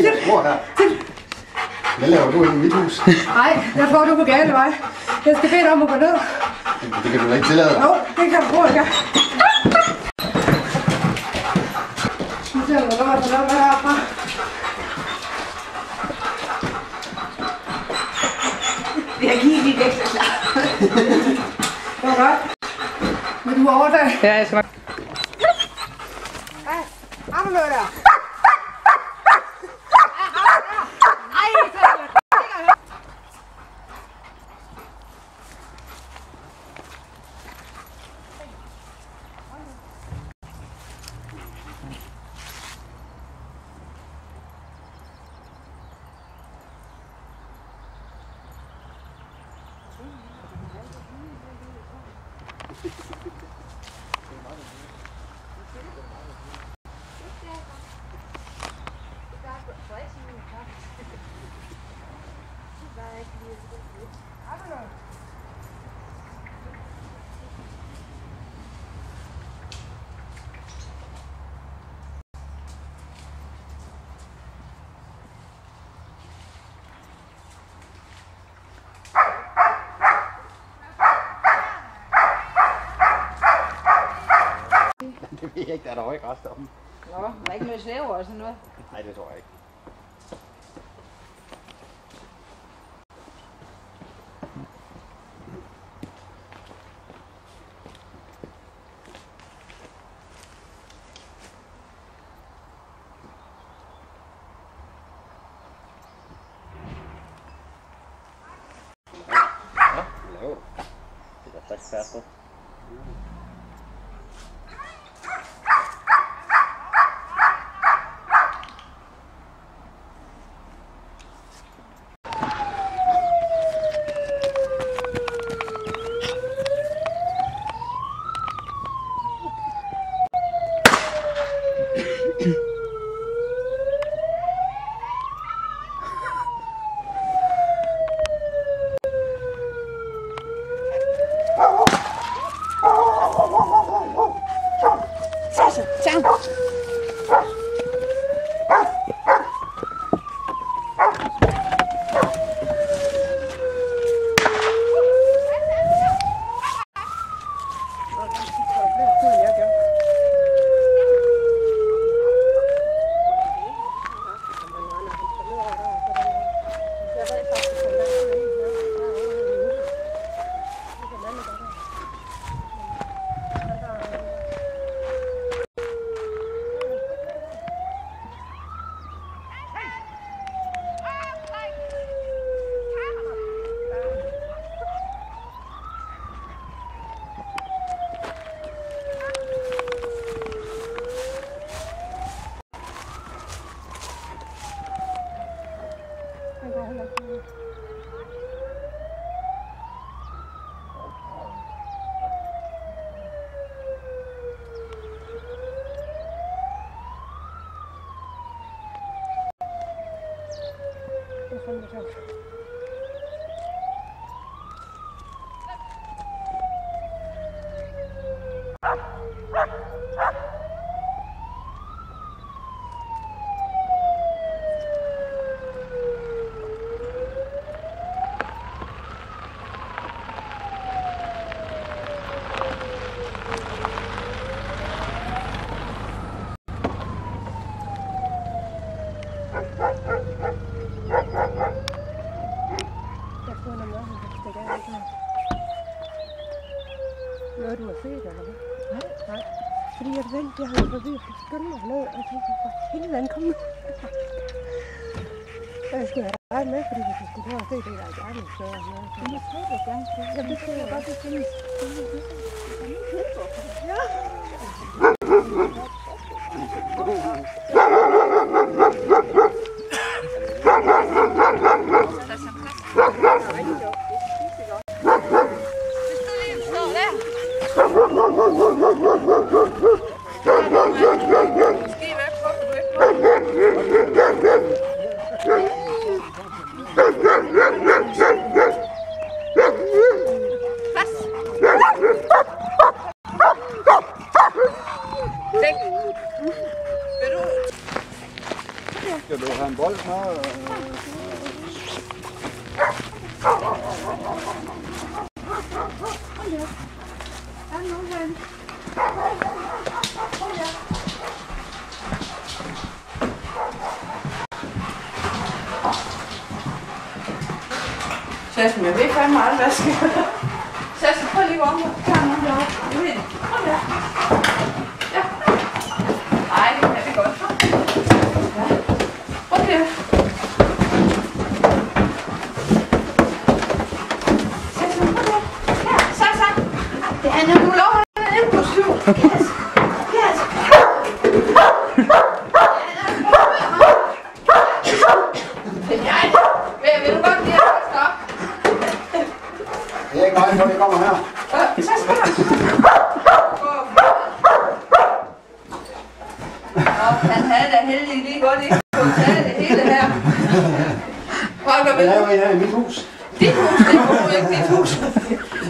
jeg tror her. Hvad laver du inde i mit hus? Nej, jeg tror, du er på gale vej. Jeg skal bede dig om at gå ned. Det kan du da ikke tillade. Jo, det kan du ikke. Nu ser du, hvad der er herfra. Jeg giver lige væk, så klar. Det var godt. Vil du overtage? Ja, jeg skal nok. Hey, har du noget der? Det ved jeg ikke, der er der høje græs deromme. Nå, der er ikke noget slæver og sådan noget. Nej, det tror jeg ikke. Ja, hvad laver du? Det er da frisk færdigt. Noget du har set, eller hvad? Nej. Fordi jeg tænkte, jeg havde forbi at skynde mig ned, og jeg tænkte, for helvede, han kom nu. Jeg skulle have dig med, fordi hvis jeg skulle prøve at se det, der er gerne så og noget. Men det skal jeg gerne se. Jamen, det skal jeg godt, det findes. Ja. Skal du have en bold? Sassen, jeg ved fandme aldrig, hvad jeg skal gøre. Sassen, prøv lige om og tage nogen deroppe. Kom der. Ja. Ej, det kan vi godt. Ja. Prøv der. Sassen, prøv der. Ja, Sassen. Det er nu lov, han er inde på syv. Yes. Yes. Vil du godt lide at stop? Det er ikke meget, når det kommer her. Så skal han. Han havde da heldig lige godt ikke kunne tage det hele her. Holger, Det er jo en her i mit hus. dit hus, det er jo ikke dit hus. Jeg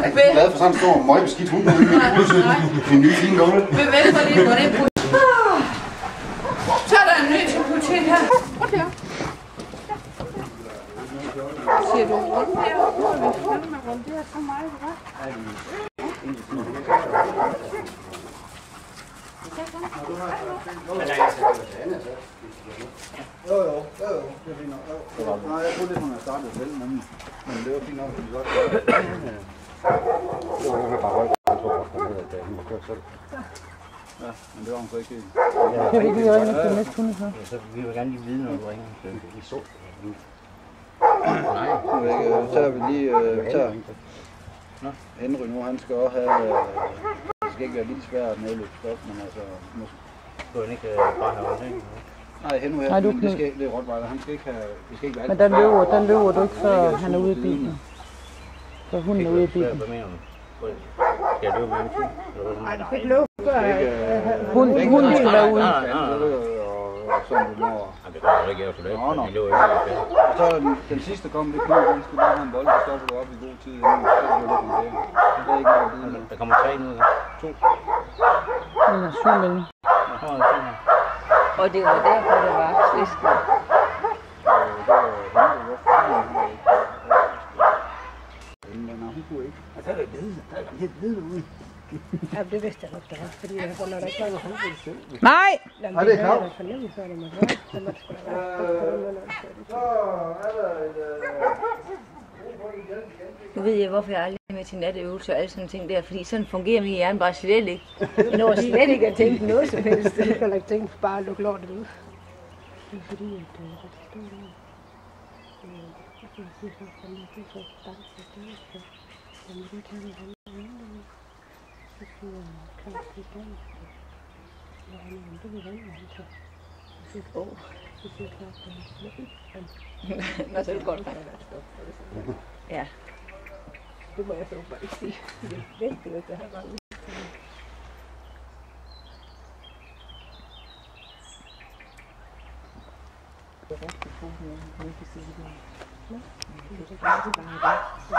er ikke glad for sådan en stor møgbeskidt hund. Det er en ny fin gulv. Ved venstre lige går det på. Så er der en ny temperatuр her. Prøv det her. Siger du rundt her? Nu er vi fandme rundt der så meget, hva'? Jo, det er fint nok. Nej, jeg troede lidt, hun havde startet selv, men det var fint nok, fordi det godt. Jeg har bare holdt, jeg tror også, at hun har kørt selv. Ja, men det var hun så ikke helt. Jeg vil ikke ringe til næste hunde så. Så vi vil gerne lige vide, når du ringer. I så. Nej, så tager vi lige Henry nu, han skal også have, det skal ikke være lidt svært med at løbe stop, men altså, måske. Du kan ikke bare have noget, ikke? Nej, Henry her, men det er Rottweiler, han skal ikke have, det skal ikke være alt. Men den løber du ikke, så han er ude i bilen. Så hunden er ude i bilen. Hvad mener du? Skal jeg løbe med en tur? Nej, du skal ikke løbe før. Hunden skal være ude. Og sådan lidt over. Det kan jeg ikke, jeg så Nå. det løber ikke. Og så er den sidste kom, det Knud, han skal bare have en bold, der stopper du op i god tid, inden så bliver det lidt med det. Det er ikke noget at vide. Der kommer 3 nu, 2. Den er syg med den. Og det var derfor, det var slisket. Hun kunne ikke. Og så er det lidt derude. Ja, det vidste jeg nok, det var, fordi jeg når der ikke var nogen selv. Nej! Nej, det er klart. Nu ved jeg, hvorfor jeg aldrig er med til natøvelse og alle sådan ting der, fordi sådan fungerer min hjerne bare slet ikke. Jeg når slet ikke at tænke noget som helst. Jeg kan ikke tænke bare at lukke lortet ud. Det er fordi, at der står der. Jeg kan sige så, at det er så stank for det. Jeg må ikke have en anden. Så siger jeg, klart det er galt. Ja, men det vil vende, han tager. Så siger jeg klart, at det er ikke. Nå, så er det godt. Ja. Det må jeg så bare ikke sige. Det er vigtigt, at det har været. Det er rigtig godt, at man kan sige det. Nå, det er bare det. Jeg har bare så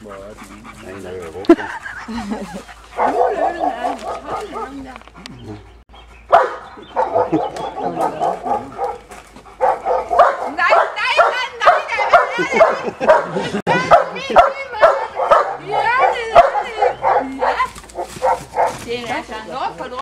Nej, der er jo brugt. Det er altså noget for noget.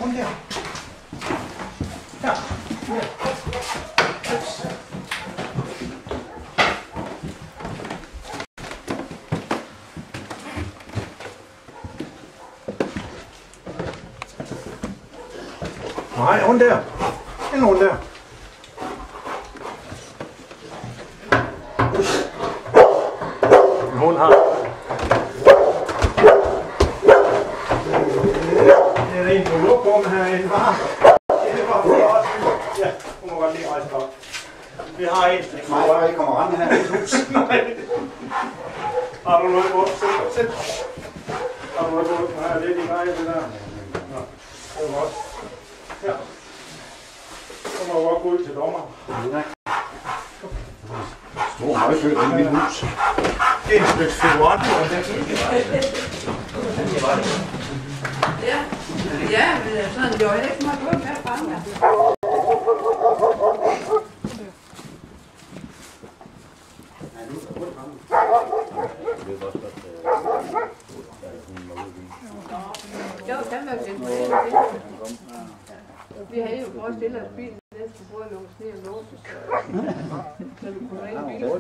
Hun der. Ja. Nej, hun der. En hun der. Hun har. Det er en på lukrum herinde, var. Det var flot. Ja, hun må godt lige rejse op. Vi har en. Nej, jeg ikke kommer rende her i huset. Har du noget på? Sæt. Har du noget på? Nej, det er din vej, det der. Nå, det var godt. Ja. Så må jeg godt gå ud til dommer. Stor højfødt i mit hus. Det er et stykke februar. Ja. Ja, men sådan, det var ikke meget godt med at fange. Jo, den var den. Vi havde jo forestillet at bilen næste bord lukkes ned og låses. Så du kunne ringe bilen.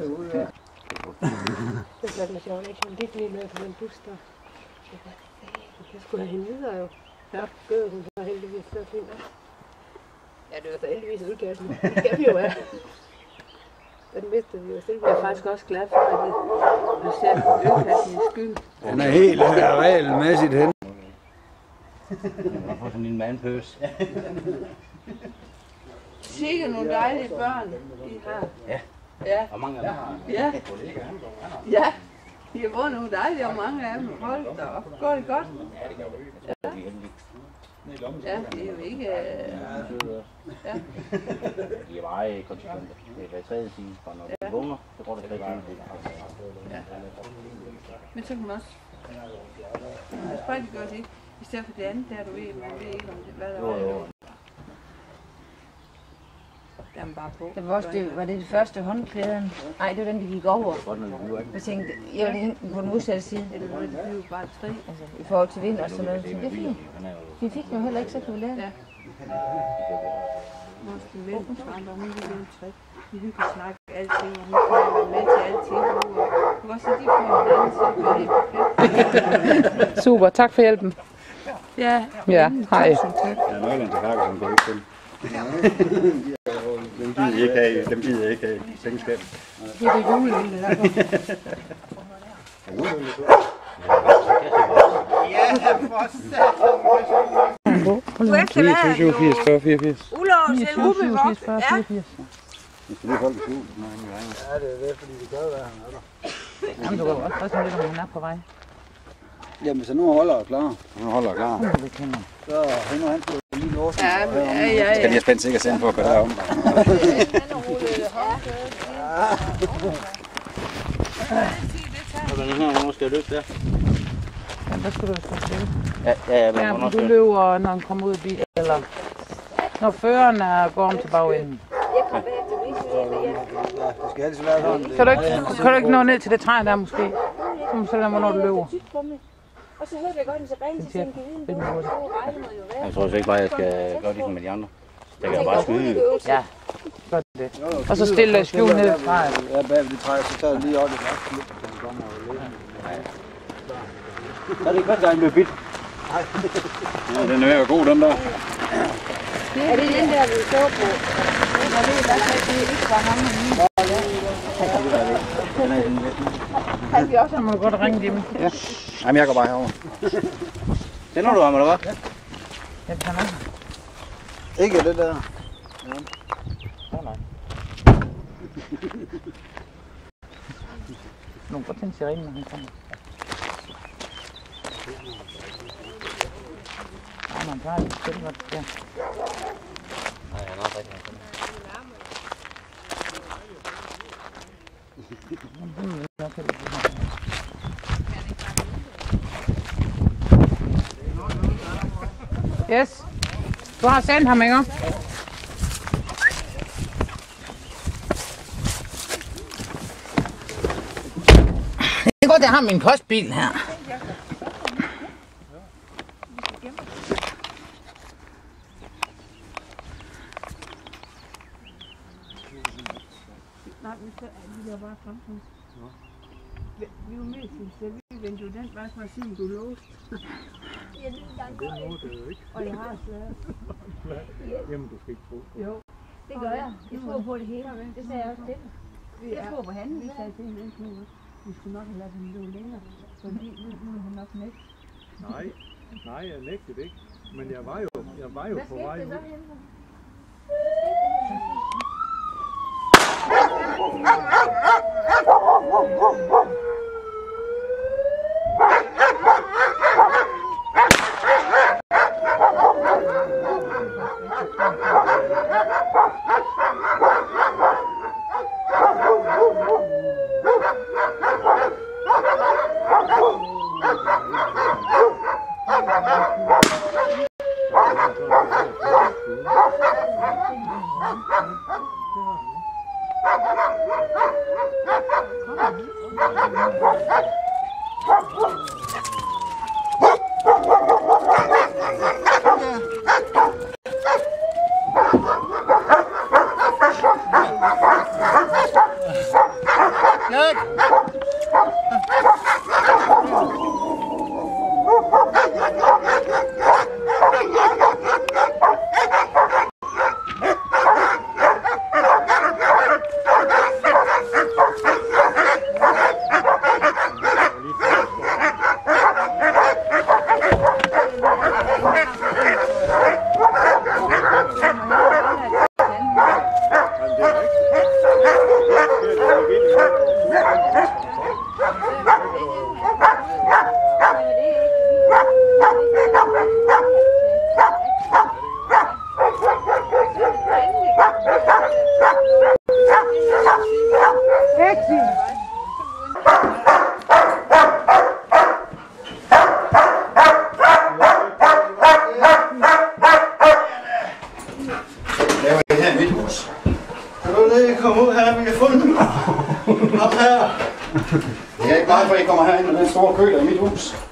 Det er lidt sjovt, ikke? Han gik lige med på den bus der. Jeg skulle have hende videre jo. Ja. Gør hun så heldigvis så fint. Ja, det var så heldigvis udkastet. Det skal vi jo have. Den mistede vi jo selv. Jeg er faktisk også glad for, at vi ser udkastet i skyld. Den er helt regelmæssigt hen. Jeg får sådan en mandpøs. Sikke nogle dejlige børn, I har. Ja. Ja. Og mange af dem har. Ja. Ja. I har fået nogle dejlige, og mange af dem. Hold da op. Går det godt? Ja, det gør det. Jeg tror, de er heldige. Ja, det er jo ikke... Ja. De er meget konsekvente. Det er hver tredje time, for når de vågner, så går det 3 timer. Ja. Men så kan man også... Jeg tror, de gør det. I stedet for det andet der, du ved, man ved ikke, om det, hvad der var. Der er man bare på. Var det første håndklæden? Nej, det var den, vi gik over. Jeg tænkte, jeg ville enten på den modsatte side. Eller var det blev bare et træ? Altså, i forhold til vind og sådan noget. Det er fint. Vi fik jo heller ikke så kunne lære. Ja. Måske venstre, hun ville lave et træ. Vi kan snakke alting, og hun kan være med til alting. Du kan også se, de får en anden side, det er helt perfekt. Super, tak for hjælpen. Ja, Ja, hej. Ja, nøglen til Ferguson går ikke til. Dem gider jeg ikke have i sengskab. Det er julen, det der går. Du er efter hvad? 87, 40, 84. Uloven til ubevogt. Ja. Det er folk i skjul. Ja, det er fordi det gør, hvad han er der. Jamen, du kan også prøve lidt, om han er på vej. Jamen, så nu holder jeg klar. Nu holder jeg klar. Det kender. Så hænger han på lige låsen. ja. Skal de have spændt sikkert selv for at gøre det om. Hvornår skal jeg løbe der? Ja, der skulle du stå stille. Ja, men Ja, hvornår men skal du jeg? løber, når han kommer ud af bilen, eller når føreren går om til bagenden. Ja, det skal altid være sådan. Kan du ikke nå ned til det træ der måske? Så lad mig, når du løber. Og så hørte jeg godt, at så ringede til en Jeg tror ikke bare, jeg skal gøre ligesom med de andre. Jeg kan bare skyde. Ja, gør det. Og så stille skjul ned i træet. Ja, bagved det træ, så tager jeg lige op i det. Er det ikke første gang, blev bidt? Ja, den er jo god, den der. Er det den der, vi så på? Jeg ved i hvert fald, at det ikke var ham og min. Han bliver også, må du godt ringe dem. Ja. Jamen, jeg går bare herover. Sender du ham, eller hvad? Jeg kan nok. Ikke det der. Nej. Nu går den sirene, når han kommer. Ja, man tager det stille godt. Ja. Nej, jeg er nok rigtig. Yes. Du har sendt ham, ikke? Det går, jeg har min postbil her. frem, så vi var bare frem. Vi var med til så vi vendte jo den vej for at sige, du låste. Ja, det må det jo ikke. Og jeg har svært. Jamen, du skal ikke tro på. Jo, Det gør jeg. Jeg tror på det hele. Det sagde jeg også til. Jeg tror på hende. Vi sagde til hende, vi skulle nok have ladet hende løbe længere, fordi nu er hun nok nægt. Nej, jeg nægtede ikke. Men jeg var jo på vej ud. Det er ikke meget, for I kommer herind med den store køler i mit hus.